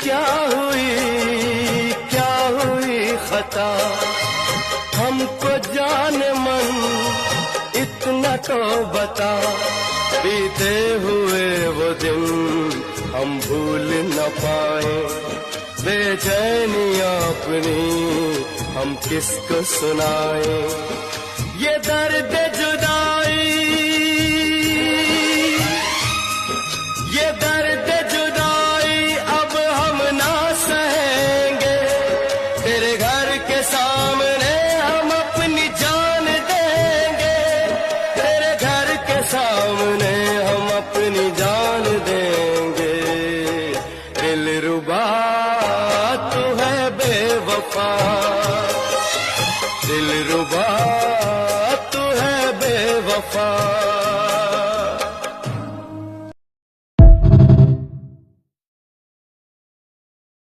क्या हुई खता, हमको जाने मन इतना तो बता। बीते हुए वो दिन हम भूल न पाए, बेचैनियां अपनी हम किसको सुनाए। ये दर्द जुदा